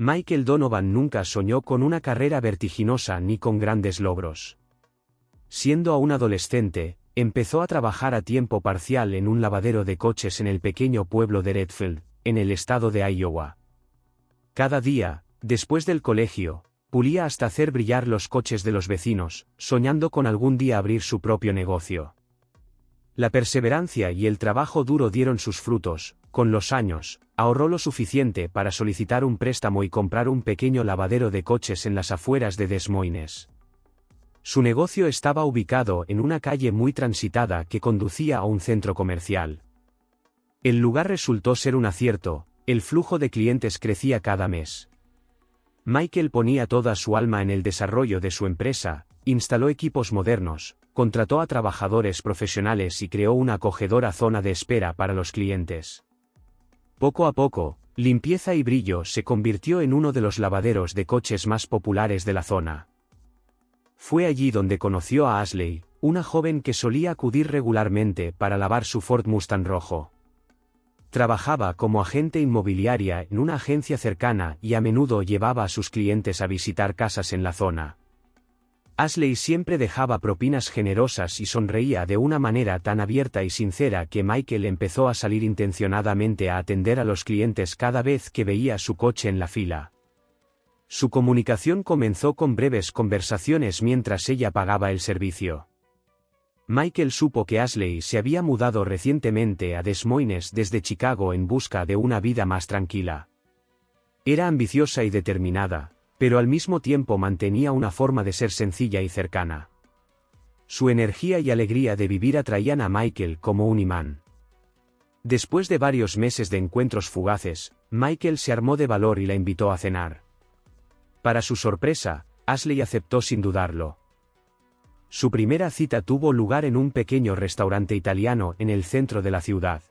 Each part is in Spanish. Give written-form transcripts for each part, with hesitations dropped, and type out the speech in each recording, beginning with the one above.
Michael Donovan nunca soñó con una carrera vertiginosa ni con grandes logros. Siendo aún adolescente, empezó a trabajar a tiempo parcial en un lavadero de coches en el pequeño pueblo de Redfield, en el estado de Iowa. Cada día, después del colegio, pulía hasta hacer brillar los coches de los vecinos, soñando con algún día abrir su propio negocio. La perseverancia y el trabajo duro dieron sus frutos. Con los años, ahorró lo suficiente para solicitar un préstamo y comprar un pequeño lavadero de coches en las afueras de Des Moines. Su negocio estaba ubicado en una calle muy transitada que conducía a un centro comercial. El lugar resultó ser un acierto, el flujo de clientes crecía cada mes. Michael ponía toda su alma en el desarrollo de su empresa, instaló equipos modernos, contrató a trabajadores profesionales y creó una acogedora zona de espera para los clientes. Poco a poco, Limpieza y Brillo se convirtió en uno de los lavaderos de coches más populares de la zona. Fue allí donde conoció a Ashley, una joven que solía acudir regularmente para lavar su Ford Mustang rojo. Trabajaba como agente inmobiliaria en una agencia cercana y a menudo llevaba a sus clientes a visitar casas en la zona. Ashley siempre dejaba propinas generosas y sonreía de una manera tan abierta y sincera que Michael empezó a salir intencionadamente a atender a los clientes cada vez que veía su coche en la fila. Su comunicación comenzó con breves conversaciones mientras ella pagaba el servicio. Michael supo que Ashley se había mudado recientemente a Des Moines desde Chicago en busca de una vida más tranquila. Era ambiciosa y determinada, pero al mismo tiempo mantenía una forma de ser sencilla y cercana. Su energía y alegría de vivir atraían a Michael como un imán. Después de varios meses de encuentros fugaces, Michael se armó de valor y la invitó a cenar. Para su sorpresa, Ashley aceptó sin dudarlo. Su primera cita tuvo lugar en un pequeño restaurante italiano en el centro de la ciudad.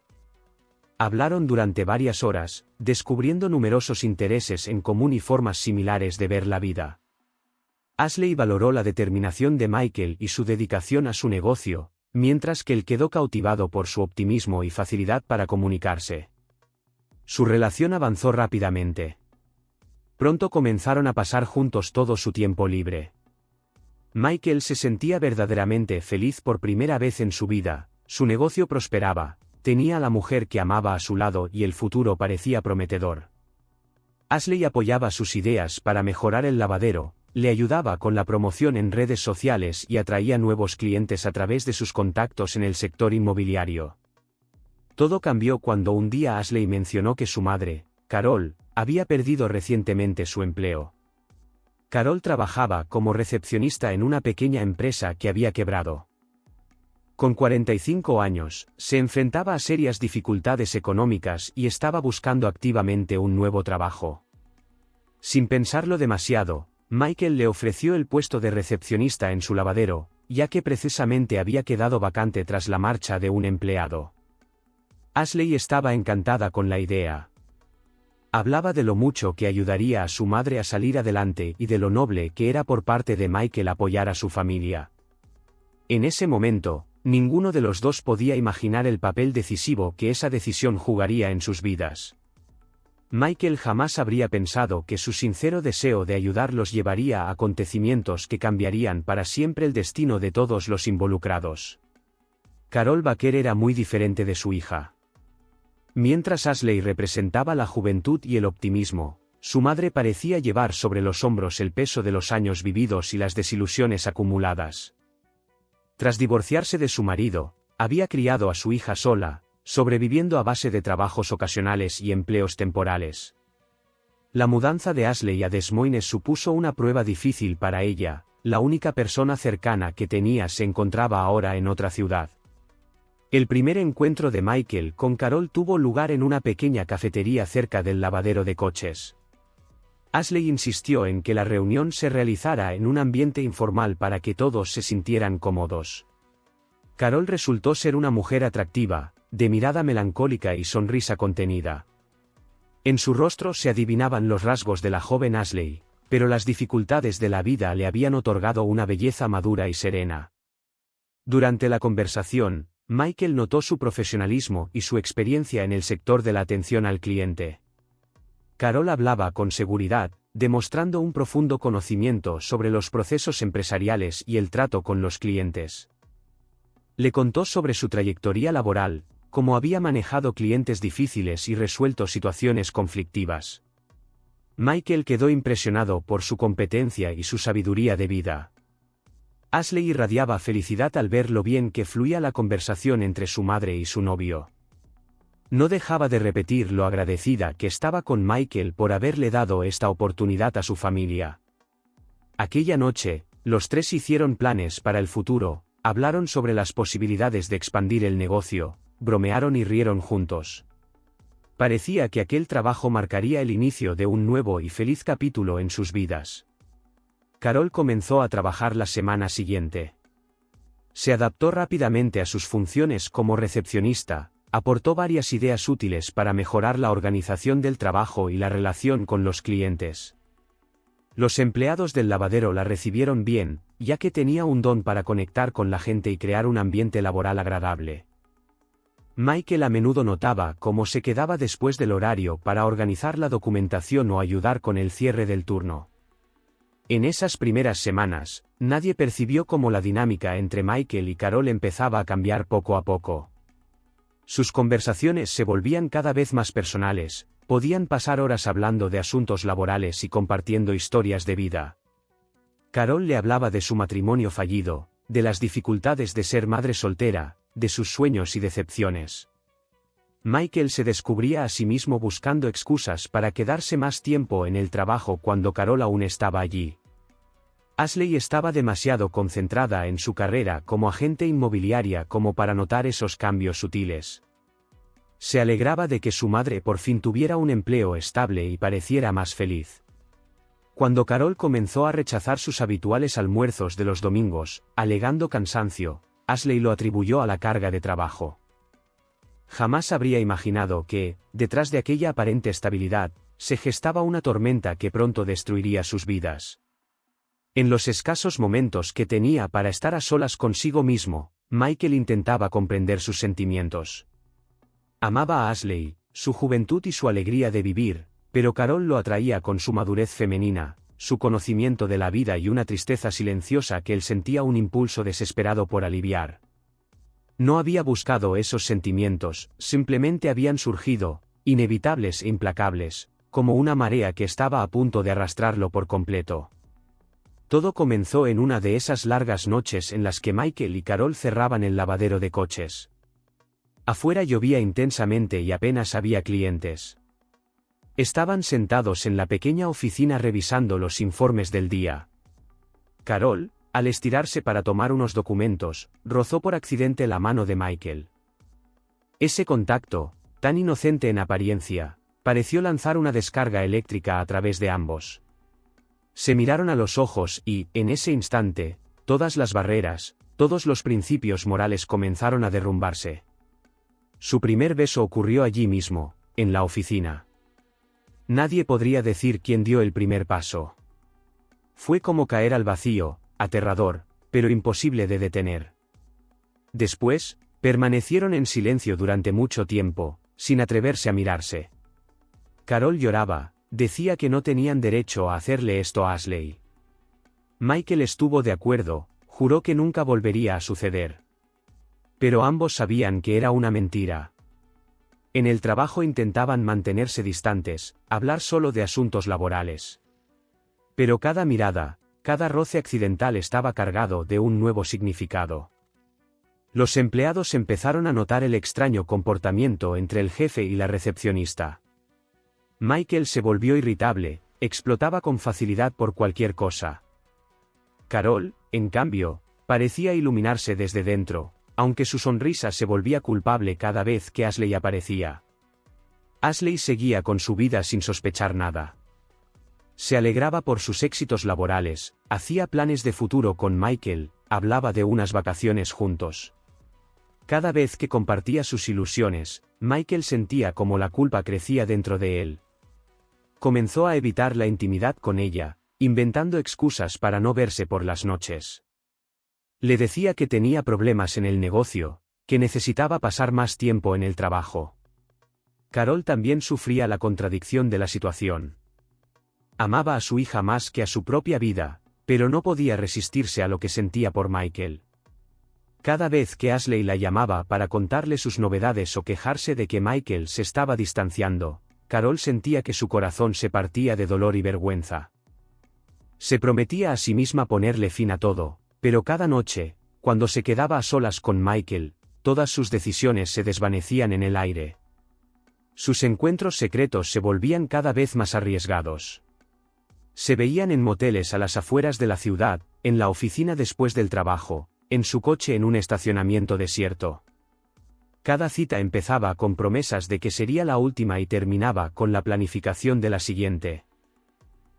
Hablaron durante varias horas, descubriendo numerosos intereses en común y formas similares de ver la vida. Ashley valoró la determinación de Michael y su dedicación a su negocio, mientras que él quedó cautivado por su optimismo y facilidad para comunicarse. Su relación avanzó rápidamente. Pronto comenzaron a pasar juntos todo su tiempo libre. Michael se sentía verdaderamente feliz por primera vez en su vida, su negocio prosperaba. Tenía a la mujer que amaba a su lado y el futuro parecía prometedor. Ashley apoyaba sus ideas para mejorar el lavadero, le ayudaba con la promoción en redes sociales y atraía nuevos clientes a través de sus contactos en el sector inmobiliario. Todo cambió cuando un día Ashley mencionó que su madre, Carol, había perdido recientemente su empleo. Carol trabajaba como recepcionista en una pequeña empresa que había quebrado. Con 45 años, se enfrentaba a serias dificultades económicas y estaba buscando activamente un nuevo trabajo. Sin pensarlo demasiado, Michael le ofreció el puesto de recepcionista en su lavadero, ya que precisamente había quedado vacante tras la marcha de un empleado. Ashley estaba encantada con la idea. Hablaba de lo mucho que ayudaría a su madre a salir adelante y de lo noble que era por parte de Michael apoyar a su familia. En ese momento, ninguno de los dos podía imaginar el papel decisivo que esa decisión jugaría en sus vidas. Michael jamás habría pensado que su sincero deseo de ayudarlos llevaría a acontecimientos que cambiarían para siempre el destino de todos los involucrados. Carol Baker era muy diferente de su hija. Mientras Ashley representaba la juventud y el optimismo, su madre parecía llevar sobre los hombros el peso de los años vividos y las desilusiones acumuladas. Tras divorciarse de su marido, había criado a su hija sola, sobreviviendo a base de trabajos ocasionales y empleos temporales. La mudanza de Ashley a Des Moines supuso una prueba difícil para ella, la única persona cercana que tenía se encontraba ahora en otra ciudad. El primer encuentro de Michael con Carol tuvo lugar en una pequeña cafetería cerca del lavadero de coches. Ashley insistió en que la reunión se realizara en un ambiente informal para que todos se sintieran cómodos. Carol resultó ser una mujer atractiva, de mirada melancólica y sonrisa contenida. En su rostro se adivinaban los rasgos de la joven Ashley, pero las dificultades de la vida le habían otorgado una belleza madura y serena. Durante la conversación, Michael notó su profesionalismo y su experiencia en el sector de la atención al cliente. Carol hablaba con seguridad, demostrando un profundo conocimiento sobre los procesos empresariales y el trato con los clientes. Le contó sobre su trayectoria laboral, cómo había manejado clientes difíciles y resuelto situaciones conflictivas. Michael quedó impresionado por su competencia y su sabiduría de vida. Ashley irradiaba felicidad al ver lo bien que fluía la conversación entre su madre y su novio. No dejaba de repetir lo agradecida que estaba con Michael por haberle dado esta oportunidad a su familia. Aquella noche, los tres hicieron planes para el futuro, hablaron sobre las posibilidades de expandir el negocio, bromearon y rieron juntos. Parecía que aquel trabajo marcaría el inicio de un nuevo y feliz capítulo en sus vidas. Carol comenzó a trabajar la semana siguiente. Se adaptó rápidamente a sus funciones como recepcionista, aportó varias ideas útiles para mejorar la organización del trabajo y la relación con los clientes. Los empleados del lavadero la recibieron bien, ya que tenía un don para conectar con la gente y crear un ambiente laboral agradable. Michael a menudo notaba cómo se quedaba después del horario para organizar la documentación o ayudar con el cierre del turno. En esas primeras semanas, nadie percibió cómo la dinámica entre Michael y Carol empezaba a cambiar poco a poco. Sus conversaciones se volvían cada vez más personales, podían pasar horas hablando de asuntos laborales y compartiendo historias de vida. Carol le hablaba de su matrimonio fallido, de las dificultades de ser madre soltera, de sus sueños y decepciones. Michael se descubría a sí mismo buscando excusas para quedarse más tiempo en el trabajo cuando Carol aún estaba allí. Ashley estaba demasiado concentrada en su carrera como agente inmobiliaria como para notar esos cambios sutiles. Se alegraba de que su madre por fin tuviera un empleo estable y pareciera más feliz. Cuando Carol comenzó a rechazar sus habituales almuerzos de los domingos, alegando cansancio, Ashley lo atribuyó a la carga de trabajo. Jamás habría imaginado que, detrás de aquella aparente estabilidad, se gestaba una tormenta que pronto destruiría sus vidas. En los escasos momentos que tenía para estar a solas consigo mismo, Michael intentaba comprender sus sentimientos. Amaba a Ashley, su juventud y su alegría de vivir, pero Carol lo atraía con su madurez femenina, su conocimiento de la vida y una tristeza silenciosa que él sentía un impulso desesperado por aliviar. No había buscado esos sentimientos, simplemente habían surgido, inevitables e implacables, como una marea que estaba a punto de arrastrarlo por completo. Todo comenzó en una de esas largas noches en las que Michael y Carol cerraban el lavadero de coches. Afuera llovía intensamente y apenas había clientes. Estaban sentados en la pequeña oficina revisando los informes del día. Carol, al estirarse para tomar unos documentos, rozó por accidente la mano de Michael. Ese contacto, tan inocente en apariencia, pareció lanzar una descarga eléctrica a través de ambos. Se miraron a los ojos y, en ese instante, todas las barreras, todos los principios morales comenzaron a derrumbarse. Su primer beso ocurrió allí mismo, en la oficina. Nadie podría decir quién dio el primer paso. Fue como caer al vacío, aterrador, pero imposible de detener. Después, permanecieron en silencio durante mucho tiempo, sin atreverse a mirarse. Carol lloraba, decía que no tenían derecho a hacerle esto a Ashley. Michael estuvo de acuerdo, juró que nunca volvería a suceder. Pero ambos sabían que era una mentira. En el trabajo intentaban mantenerse distantes, hablar solo de asuntos laborales. Pero cada mirada, cada roce accidental estaba cargado de un nuevo significado. Los empleados empezaron a notar el extraño comportamiento entre el jefe y la recepcionista. Michael se volvió irritable, explotaba con facilidad por cualquier cosa. Carol, en cambio, parecía iluminarse desde dentro, aunque su sonrisa se volvía culpable cada vez que Ashley aparecía. Ashley seguía con su vida sin sospechar nada. Se alegraba por sus éxitos laborales, hacía planes de futuro con Michael, hablaba de unas vacaciones juntos. Cada vez que compartía sus ilusiones, Michael sentía como la culpa crecía dentro de él. Comenzó a evitar la intimidad con ella, inventando excusas para no verse por las noches. Le decía que tenía problemas en el negocio, que necesitaba pasar más tiempo en el trabajo. Carol también sufría la contradicción de la situación. Amaba a su hija más que a su propia vida, pero no podía resistirse a lo que sentía por Michael. Cada vez que Ashley la llamaba para contarle sus novedades o quejarse de que Michael se estaba distanciando, Carol sentía que su corazón se partía de dolor y vergüenza. Se prometía a sí misma ponerle fin a todo, pero cada noche, cuando se quedaba a solas con Michael, todas sus decisiones se desvanecían en el aire. Sus encuentros secretos se volvían cada vez más arriesgados. Se veían en moteles a las afueras de la ciudad, en la oficina después del trabajo, en su coche en un estacionamiento desierto. Cada cita empezaba con promesas de que sería la última y terminaba con la planificación de la siguiente.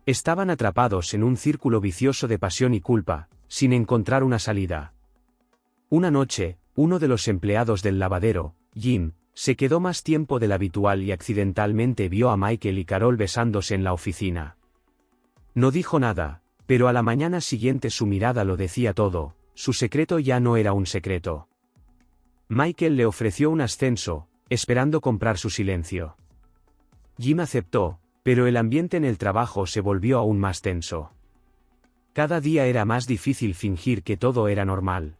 Estaban atrapados en un círculo vicioso de pasión y culpa, sin encontrar una salida. Una noche, uno de los empleados del lavadero, Jim, se quedó más tiempo del habitual y accidentalmente vio a Michael y Carol besándose en la oficina. No dijo nada, pero a la mañana siguiente su mirada lo decía todo, su secreto ya no era un secreto. Michael le ofreció un ascenso, esperando comprar su silencio. Jim aceptó, pero el ambiente en el trabajo se volvió aún más tenso. Cada día era más difícil fingir que todo era normal.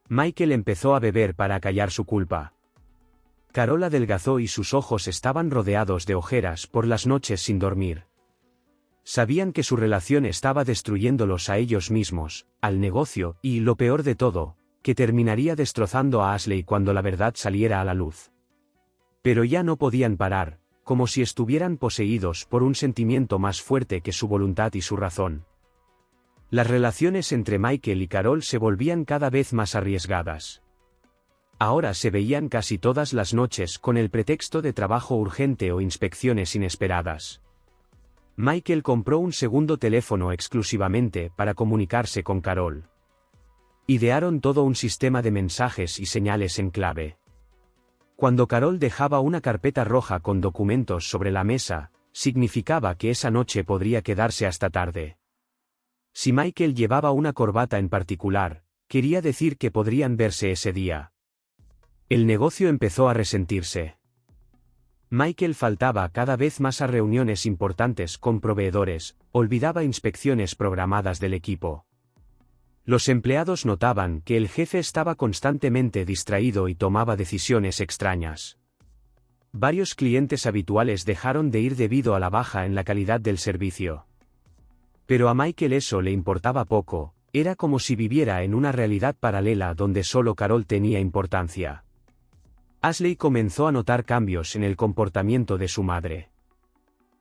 Michael empezó a beber para callar su culpa. Carol adelgazó y sus ojos estaban rodeados de ojeras por las noches sin dormir. Sabían que su relación estaba destruyéndolos a ellos mismos, al negocio y, lo peor de todo, que terminaría destrozando a Ashley cuando la verdad saliera a la luz. Pero ya no podían parar, como si estuvieran poseídos por un sentimiento más fuerte que su voluntad y su razón. Las relaciones entre Michael y Carol se volvían cada vez más arriesgadas. Ahora se veían casi todas las noches con el pretexto de trabajo urgente o inspecciones inesperadas. Michael compró un segundo teléfono exclusivamente para comunicarse con Carol. Idearon todo un sistema de mensajes y señales en clave. Cuando Carol dejaba una carpeta roja con documentos sobre la mesa, significaba que esa noche podría quedarse hasta tarde. Si Michael llevaba una corbata en particular, quería decir que podrían verse ese día. El negocio empezó a resentirse. Michael faltaba cada vez más a reuniones importantes con proveedores, olvidaba inspecciones programadas del equipo. Los empleados notaban que el jefe estaba constantemente distraído y tomaba decisiones extrañas. Varios clientes habituales dejaron de ir debido a la baja en la calidad del servicio. Pero a Michael eso le importaba poco, era como si viviera en una realidad paralela donde solo Carol tenía importancia. Ashley comenzó a notar cambios en el comportamiento de su madre.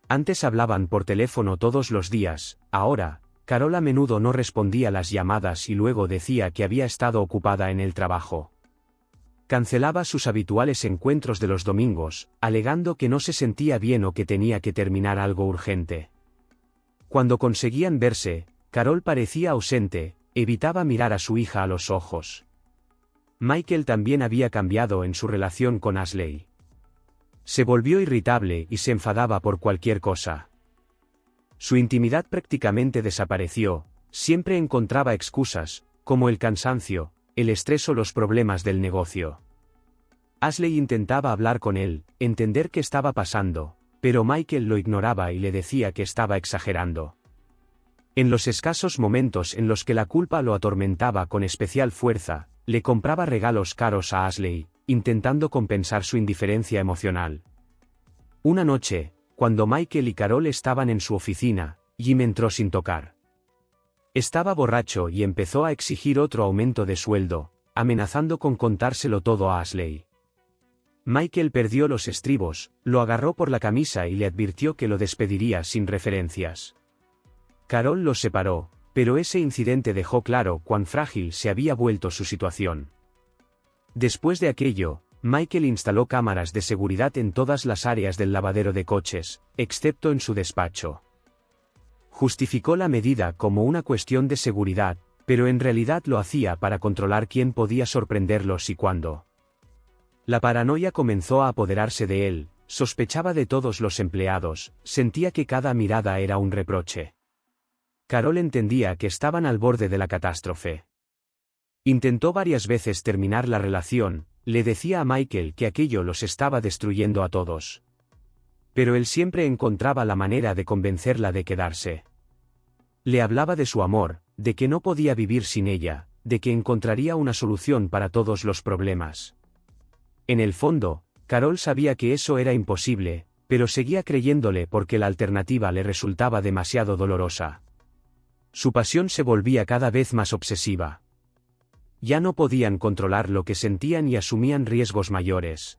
Antes hablaban por teléfono todos los días, ahora, Carol a menudo no respondía las llamadas y luego decía que había estado ocupada en el trabajo. Cancelaba sus habituales encuentros de los domingos, alegando que no se sentía bien o que tenía que terminar algo urgente. Cuando conseguían verse, Carol parecía ausente, evitaba mirar a su hija a los ojos. Michael también había cambiado en su relación con Ashley. Se volvió irritable y se enfadaba por cualquier cosa. Su intimidad prácticamente desapareció, siempre encontraba excusas, como el cansancio, el estrés o los problemas del negocio. Ashley intentaba hablar con él, entender qué estaba pasando, pero Michael lo ignoraba y le decía que estaba exagerando. En los escasos momentos en los que la culpa lo atormentaba con especial fuerza, le compraba regalos caros a Ashley, intentando compensar su indiferencia emocional. Una noche, cuando Michael y Carol estaban en su oficina, Jim entró sin tocar. Estaba borracho y empezó a exigir otro aumento de sueldo, amenazando con contárselo todo a Ashley. Michael perdió los estribos, lo agarró por la camisa y le advirtió que lo despediría sin referencias. Carol los separó, pero ese incidente dejó claro cuán frágil se había vuelto su situación. Después de aquello, Michael instaló cámaras de seguridad en todas las áreas del lavadero de coches, excepto en su despacho. Justificó la medida como una cuestión de seguridad, pero en realidad lo hacía para controlar quién podía sorprenderlos y cuándo. La paranoia comenzó a apoderarse de él, sospechaba de todos los empleados, sentía que cada mirada era un reproche. Carol entendía que estaban al borde de la catástrofe. Intentó varias veces terminar la relación, le decía a Michael que aquello los estaba destruyendo a todos. Pero él siempre encontraba la manera de convencerla de quedarse. Le hablaba de su amor, de que no podía vivir sin ella, de que encontraría una solución para todos los problemas. En el fondo, Carol sabía que eso era imposible, pero seguía creyéndole porque la alternativa le resultaba demasiado dolorosa. Su pasión se volvía cada vez más obsesiva. Ya no podían controlar lo que sentían y asumían riesgos mayores.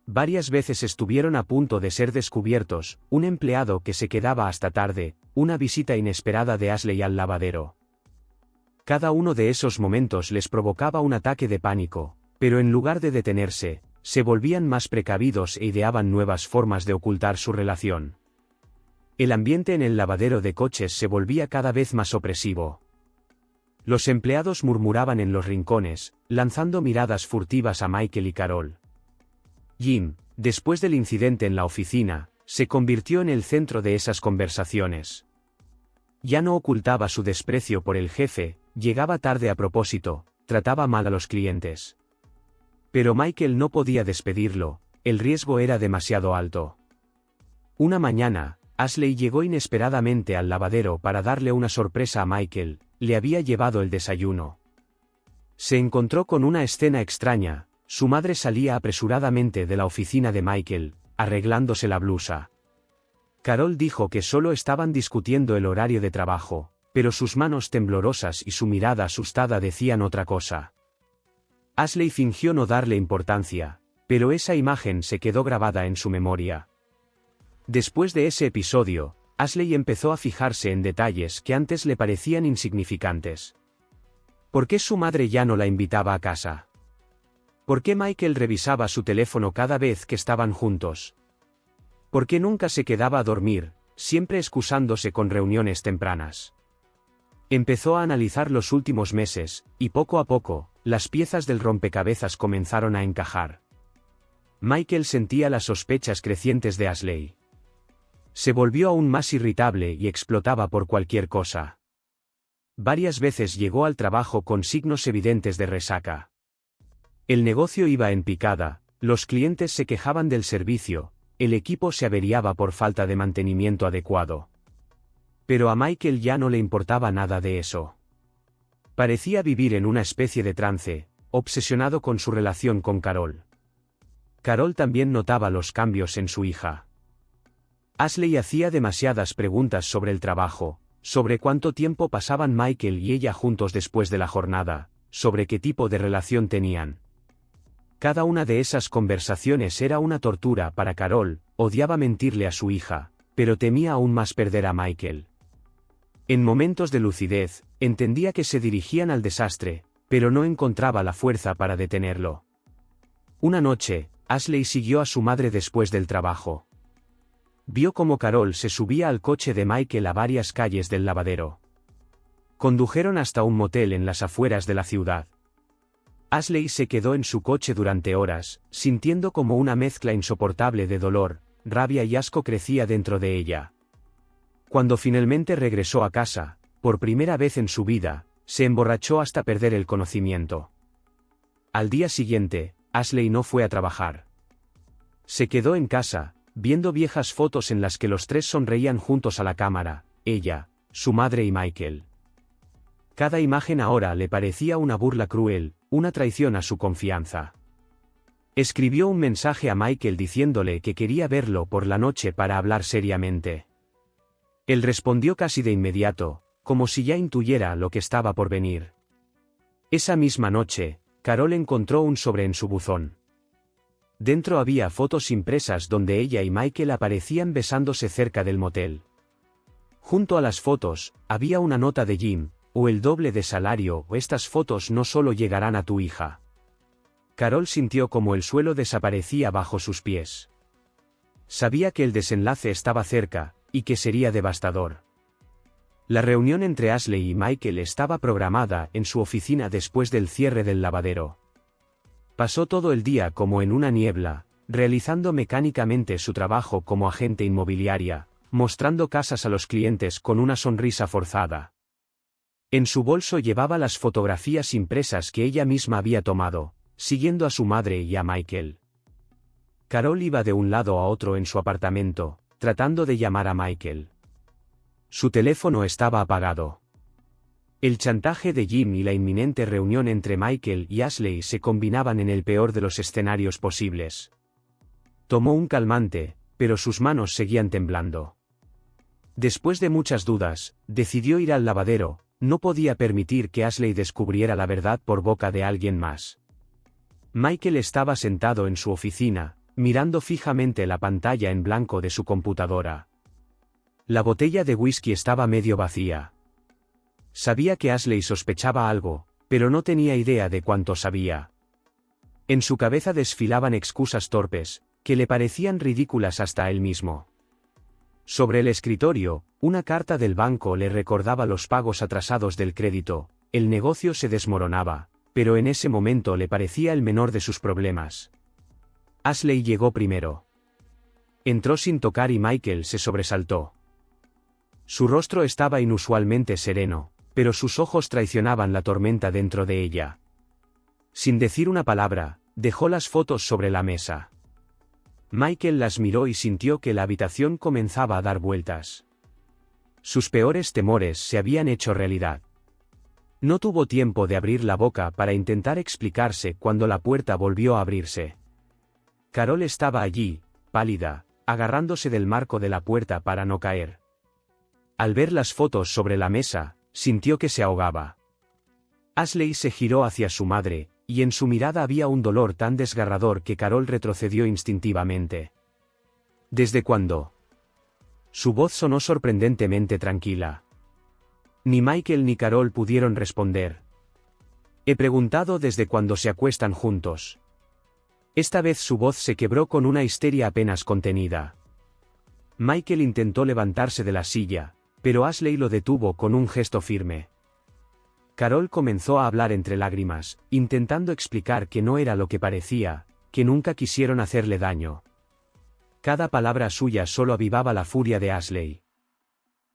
Varias veces estuvieron a punto de ser descubiertos, un empleado que se quedaba hasta tarde, una visita inesperada de Ashley al lavadero. Cada uno de esos momentos les provocaba un ataque de pánico, pero en lugar de detenerse, se volvían más precavidos e ideaban nuevas formas de ocultar su relación. El ambiente en el lavadero de coches se volvía cada vez más opresivo. Los empleados murmuraban en los rincones, lanzando miradas furtivas a Michael y Carol. Jim, después del incidente en la oficina, se convirtió en el centro de esas conversaciones. Ya no ocultaba su desprecio por el jefe, llegaba tarde a propósito, trataba mal a los clientes. Pero Michael no podía despedirlo, el riesgo era demasiado alto. Una mañana, Ashley llegó inesperadamente al lavadero para darle una sorpresa a Michael, le había llevado el desayuno. Se encontró con una escena extraña, su madre salía apresuradamente de la oficina de Michael, arreglándose la blusa. Carol dijo que solo estaban discutiendo el horario de trabajo, pero sus manos temblorosas y su mirada asustada decían otra cosa. Ashley fingió no darle importancia, pero esa imagen se quedó grabada en su memoria. Después de ese episodio, Ashley empezó a fijarse en detalles que antes le parecían insignificantes. ¿Por qué su madre ya no la invitaba a casa? ¿Por qué Michael revisaba su teléfono cada vez que estaban juntos? ¿Por qué nunca se quedaba a dormir, siempre excusándose con reuniones tempranas? Empezó a analizar los últimos meses, y poco a poco, las piezas del rompecabezas comenzaron a encajar. Michael sentía las sospechas crecientes de Ashley. Se volvió aún más irritable y explotaba por cualquier cosa. Varias veces llegó al trabajo con signos evidentes de resaca. El negocio iba en picada, los clientes se quejaban del servicio, el equipo se averiaba por falta de mantenimiento adecuado. Pero a Michael ya no le importaba nada de eso. Parecía vivir en una especie de trance, obsesionado con su relación con Carol. Carol también notaba los cambios en su hija. Ashley hacía demasiadas preguntas sobre el trabajo, sobre cuánto tiempo pasaban Michael y ella juntos después de la jornada, sobre qué tipo de relación tenían. Cada una de esas conversaciones era una tortura para Carol, odiaba mentirle a su hija, pero temía aún más perder a Michael. En momentos de lucidez, entendía que se dirigían al desastre, pero no encontraba la fuerza para detenerlo. Una noche, Ashley siguió a su madre después del trabajo. Vio cómo Carol se subía al coche de Michael a varias calles del lavadero. Condujeron hasta un motel en las afueras de la ciudad. Ashley se quedó en su coche durante horas, sintiendo como una mezcla insoportable de dolor, rabia y asco crecía dentro de ella. Cuando finalmente regresó a casa, por primera vez en su vida, se emborrachó hasta perder el conocimiento. Al día siguiente, Ashley no fue a trabajar. Se quedó en casa, viendo viejas fotos en las que los tres sonreían juntos a la cámara, ella, su madre y Michael. Cada imagen ahora le parecía una burla cruel, una traición a su confianza. Escribió un mensaje a Michael diciéndole que quería verlo por la noche para hablar seriamente. Él respondió casi de inmediato, como si ya intuyera lo que estaba por venir. Esa misma noche, Carol encontró un sobre en su buzón. Dentro había fotos impresas donde ella y Michael aparecían besándose cerca del motel. Junto a las fotos, había una nota de Jim, o el doble de salario, o estas fotos no solo llegarán a tu hija. Carol sintió como el suelo desaparecía bajo sus pies. Sabía que el desenlace estaba cerca, y que sería devastador. La reunión entre Ashley y Michael estaba programada en su oficina después del cierre del lavadero. Pasó todo el día como en una niebla, realizando mecánicamente su trabajo como agente inmobiliaria, mostrando casas a los clientes con una sonrisa forzada. En su bolso llevaba las fotografías impresas que ella misma había tomado, siguiendo a su madre y a Michael. Carol iba de un lado a otro en su apartamento, tratando de llamar a Michael. Su teléfono estaba apagado. El chantaje de Jim y la inminente reunión entre Michael y Ashley se combinaban en el peor de los escenarios posibles. Tomó un calmante, pero sus manos seguían temblando. Después de muchas dudas, decidió ir al lavadero. No podía permitir que Ashley descubriera la verdad por boca de alguien más. Michael estaba sentado en su oficina, mirando fijamente la pantalla en blanco de su computadora. La botella de whisky estaba medio vacía. Sabía que Ashley sospechaba algo, pero no tenía idea de cuánto sabía. En su cabeza desfilaban excusas torpes, que le parecían ridículas hasta a él mismo. Sobre el escritorio, una carta del banco le recordaba los pagos atrasados del crédito. El negocio se desmoronaba, pero en ese momento le parecía el menor de sus problemas. Ashley llegó primero. Entró sin tocar y Michael se sobresaltó. Su rostro estaba inusualmente sereno, pero sus ojos traicionaban la tormenta dentro de ella. Sin decir una palabra, dejó las fotos sobre la mesa. Michael las miró y sintió que la habitación comenzaba a dar vueltas. Sus peores temores se habían hecho realidad. No tuvo tiempo de abrir la boca para intentar explicarse cuando la puerta volvió a abrirse. Carol estaba allí, pálida, agarrándose del marco de la puerta para no caer. Al ver las fotos sobre la mesa, sintió que se ahogaba. Ashley se giró hacia su madre, y en su mirada había un dolor tan desgarrador que Carol retrocedió instintivamente. ¿Desde cuándo? Su voz sonó sorprendentemente tranquila. Ni Michael ni Carol pudieron responder. He preguntado desde cuándo se acuestan juntos. Esta vez su voz se quebró con una histeria apenas contenida. Michael intentó levantarse de la silla, pero Ashley lo detuvo con un gesto firme. Carol comenzó a hablar entre lágrimas, intentando explicar que no era lo que parecía, que nunca quisieron hacerle daño. Cada palabra suya solo avivaba la furia de Ashley.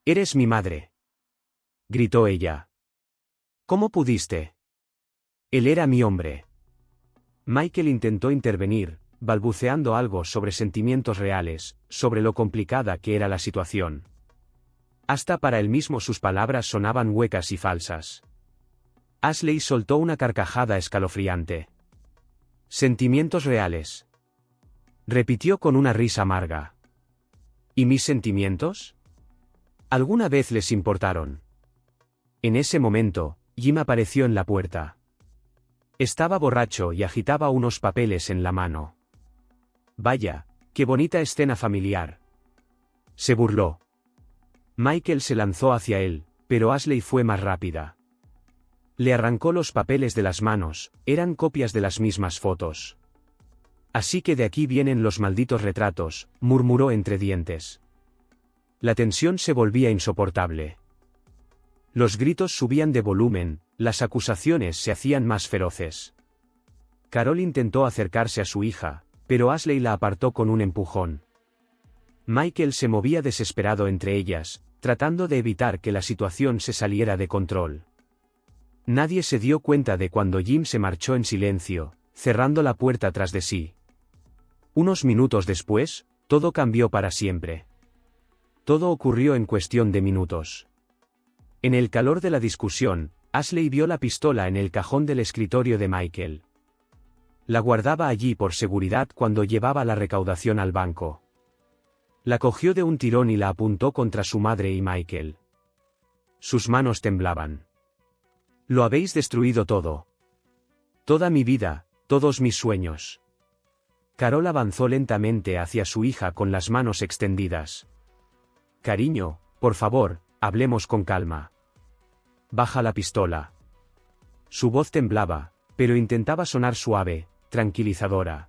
«Eres mi madre», gritó ella. «¿Cómo pudiste? Él era mi hombre». Michael intentó intervenir, balbuceando algo sobre sentimientos reales, sobre lo complicada que era la situación. Hasta para él mismo sus palabras sonaban huecas y falsas. Ashley soltó una carcajada escalofriante. «Sentimientos reales», repitió con una risa amarga. ¿Y mis sentimientos? ¿Alguna vez les importaron? En ese momento, Jim apareció en la puerta. Estaba borracho y agitaba unos papeles en la mano. «Vaya, qué bonita escena familiar», se burló. Michael se lanzó hacia él, pero Ashley fue más rápida. Le arrancó los papeles de las manos, eran copias de las mismas fotos. «Así que de aquí vienen los malditos retratos», murmuró entre dientes. La tensión se volvía insoportable. Los gritos subían de volumen, las acusaciones se hacían más feroces. Carol intentó acercarse a su hija, pero Ashley la apartó con un empujón. Michael se movía desesperado entre ellas, tratando de evitar que la situación se saliera de control. Nadie se dio cuenta de cuando Jim se marchó en silencio, cerrando la puerta tras de sí. Unos minutos después, todo cambió para siempre. Todo ocurrió en cuestión de minutos. En el calor de la discusión, Ashley vio la pistola en el cajón del escritorio de Michael. La guardaba allí por seguridad cuando llevaba la recaudación al banco. La cogió de un tirón y la apuntó contra su madre y Michael. Sus manos temblaban. «Lo habéis destruido todo. Toda mi vida, todos mis sueños». Carol avanzó lentamente hacia su hija con las manos extendidas. «Cariño, por favor, hablemos con calma. Baja la pistola». Su voz temblaba, pero intentaba sonar suave, tranquilizadora.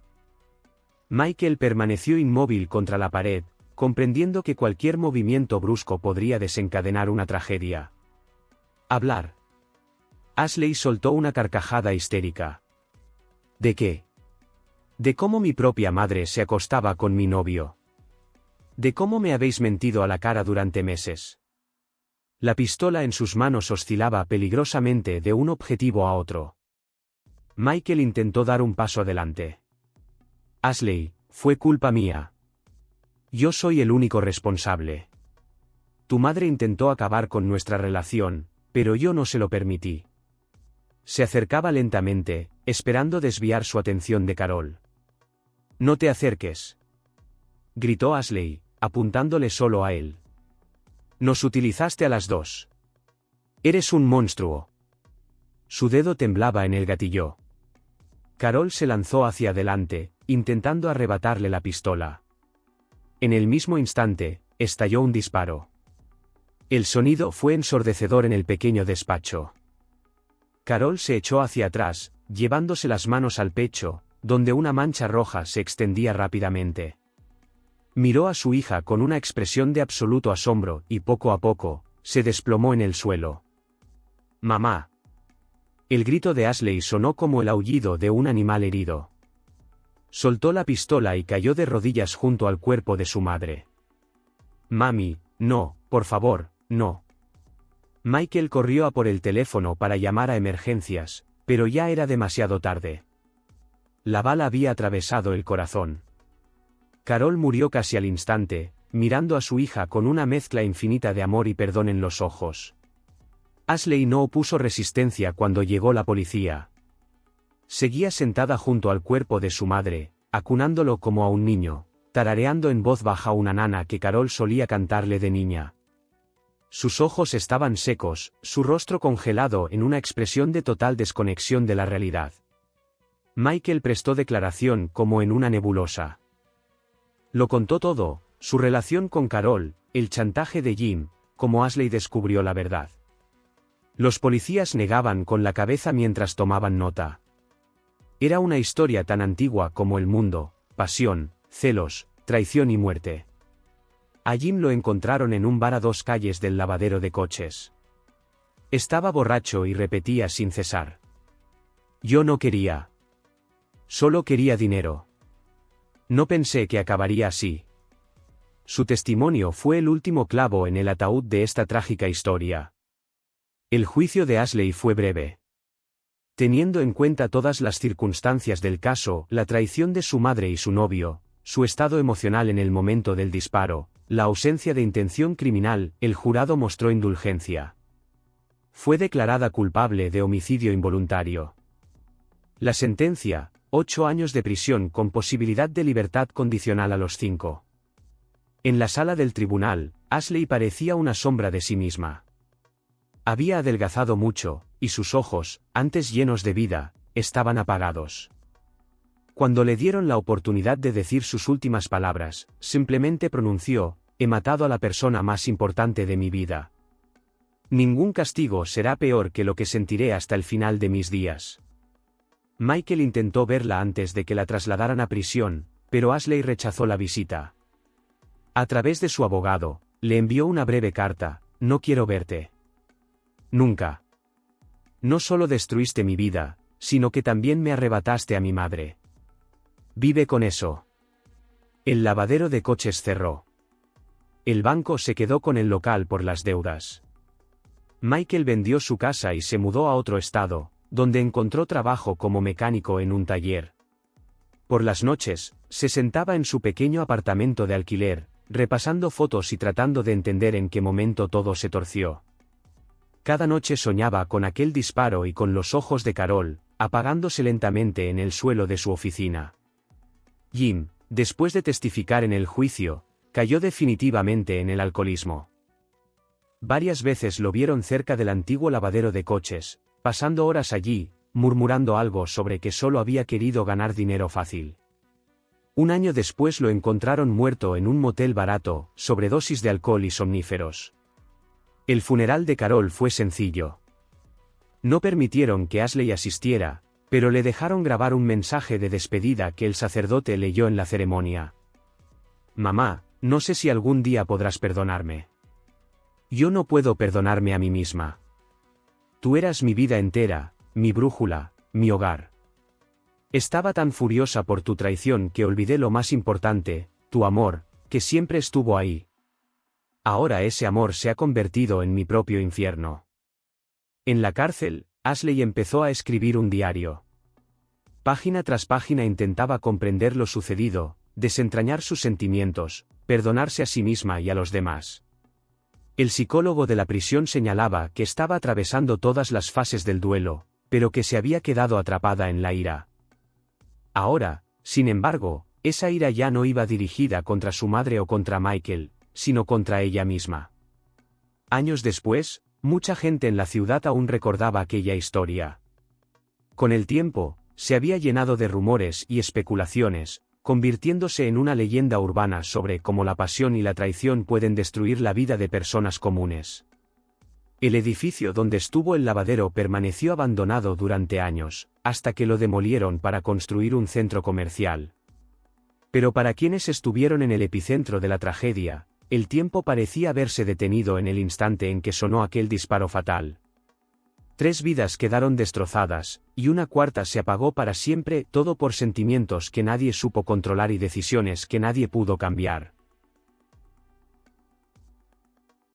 Michael permaneció inmóvil contra la pared, comprendiendo que cualquier movimiento brusco podría desencadenar una tragedia. «Hablar». Ashley soltó una carcajada histérica. «¿De qué? De cómo mi propia madre se acostaba con mi novio. De cómo me habéis mentido a la cara durante meses». La pistola en sus manos oscilaba peligrosamente de un objetivo a otro. Michael intentó dar un paso adelante. Ashley, fue culpa mía. Yo soy el único responsable. Tu madre intentó acabar con nuestra relación, pero yo no se lo permití. Se acercaba lentamente, esperando desviar su atención de Carol. No te acerques, gritó Ashley, apuntándole solo a él. Nos utilizaste a las dos. Eres un monstruo. Su dedo temblaba en el gatillo. Carol se lanzó hacia adelante, intentando arrebatarle la pistola. En el mismo instante, estalló un disparo. El sonido fue ensordecedor en el pequeño despacho. Carol se echó hacia atrás, llevándose las manos al pecho, donde una mancha roja se extendía rápidamente. Miró a su hija con una expresión de absoluto asombro y poco a poco, se desplomó en el suelo. ¡Mamá! El grito de Ashley sonó como el aullido de un animal herido. Soltó la pistola y cayó de rodillas junto al cuerpo de su madre. Mami, no, por favor, no. Michael corrió a por el teléfono para llamar a emergencias, pero ya era demasiado tarde. La bala había atravesado el corazón. Carol murió casi al instante, mirando a su hija con una mezcla infinita de amor y perdón en los ojos. Ashley no opuso resistencia cuando llegó la policía. Seguía sentada junto al cuerpo de su madre, acunándolo como a un niño, tarareando en voz baja una nana que Carol solía cantarle de niña. Sus ojos estaban secos, su rostro congelado en una expresión de total desconexión de la realidad. Michael prestó declaración como en una nebulosa. Lo contó todo, su relación con Carol, el chantaje de Jim, como Ashley descubrió la verdad. Los policías negaban con la cabeza mientras tomaban nota. Era una historia tan antigua como el mundo: pasión, celos, traición y muerte. A Jim lo encontraron en un bar a 2 calles del lavadero de coches. Estaba borracho y repetía sin cesar: yo no quería. Solo quería dinero. No pensé que acabaría así. Su testimonio fue el último clavo en el ataúd de esta trágica historia. El juicio de Ashley fue breve. Teniendo en cuenta todas las circunstancias del caso, la traición de su madre y su novio, su estado emocional en el momento del disparo, la ausencia de intención criminal, el jurado mostró indulgencia. Fue declarada culpable de homicidio involuntario. La sentencia: 8 años de prisión con posibilidad de libertad condicional a los 5. En la sala del tribunal, Ashley parecía una sombra de sí misma. Había adelgazado mucho, y sus ojos, antes llenos de vida, estaban apagados. Cuando le dieron la oportunidad de decir sus últimas palabras, simplemente pronunció: he matado a la persona más importante de mi vida. Ningún castigo será peor que lo que sentiré hasta el final de mis días. Michael intentó verla antes de que la trasladaran a prisión, pero Ashley rechazó la visita. A través de su abogado, le envió una breve carta: no quiero verte. Nunca. No solo destruiste mi vida, sino que también me arrebataste a mi madre. Vive con eso. El lavadero de coches cerró. El banco se quedó con el local por las deudas. Michael vendió su casa y se mudó a otro estado, donde encontró trabajo como mecánico en un taller. Por las noches, se sentaba en su pequeño apartamento de alquiler, repasando fotos y tratando de entender en qué momento todo se torció. Cada noche soñaba con aquel disparo y con los ojos de Carol, apagándose lentamente en el suelo de su oficina. Jim, después de testificar en el juicio, cayó definitivamente en el alcoholismo. Varias veces lo vieron cerca del antiguo lavadero de coches, pasando horas allí, murmurando algo sobre que solo había querido ganar dinero fácil. Un año después lo encontraron muerto en un motel barato, sobredosis de alcohol y somníferos. El funeral de Carol fue sencillo. No permitieron que Ashley asistiera, pero le dejaron grabar un mensaje de despedida que el sacerdote leyó en la ceremonia. Mamá, no sé si algún día podrás perdonarme. Yo no puedo perdonarme a mí misma. Tú eras mi vida entera, mi brújula, mi hogar. Estaba tan furiosa por tu traición que olvidé lo más importante, tu amor, que siempre estuvo ahí. Ahora ese amor se ha convertido en mi propio infierno. En la cárcel, Ashley empezó a escribir un diario. Página tras página intentaba comprender lo sucedido, desentrañar sus sentimientos, perdonarse a sí misma y a los demás. El psicólogo de la prisión señalaba que estaba atravesando todas las fases del duelo, pero que se había quedado atrapada en la ira. Ahora, sin embargo, esa ira ya no iba dirigida contra su madre o contra Michael, sino contra ella misma. Años después, mucha gente en la ciudad aún recordaba aquella historia. Con el tiempo, se había llenado de rumores y especulaciones, convirtiéndose en una leyenda urbana sobre cómo la pasión y la traición pueden destruir la vida de personas comunes. El edificio donde estuvo el lavadero permaneció abandonado durante años, hasta que lo demolieron para construir un centro comercial. Pero para quienes estuvieron en el epicentro de la tragedia, el tiempo parecía haberse detenido en el instante en que sonó aquel disparo fatal. 3 vidas quedaron destrozadas, y una cuarta se apagó para siempre, todo por sentimientos que nadie supo controlar y decisiones que nadie pudo cambiar.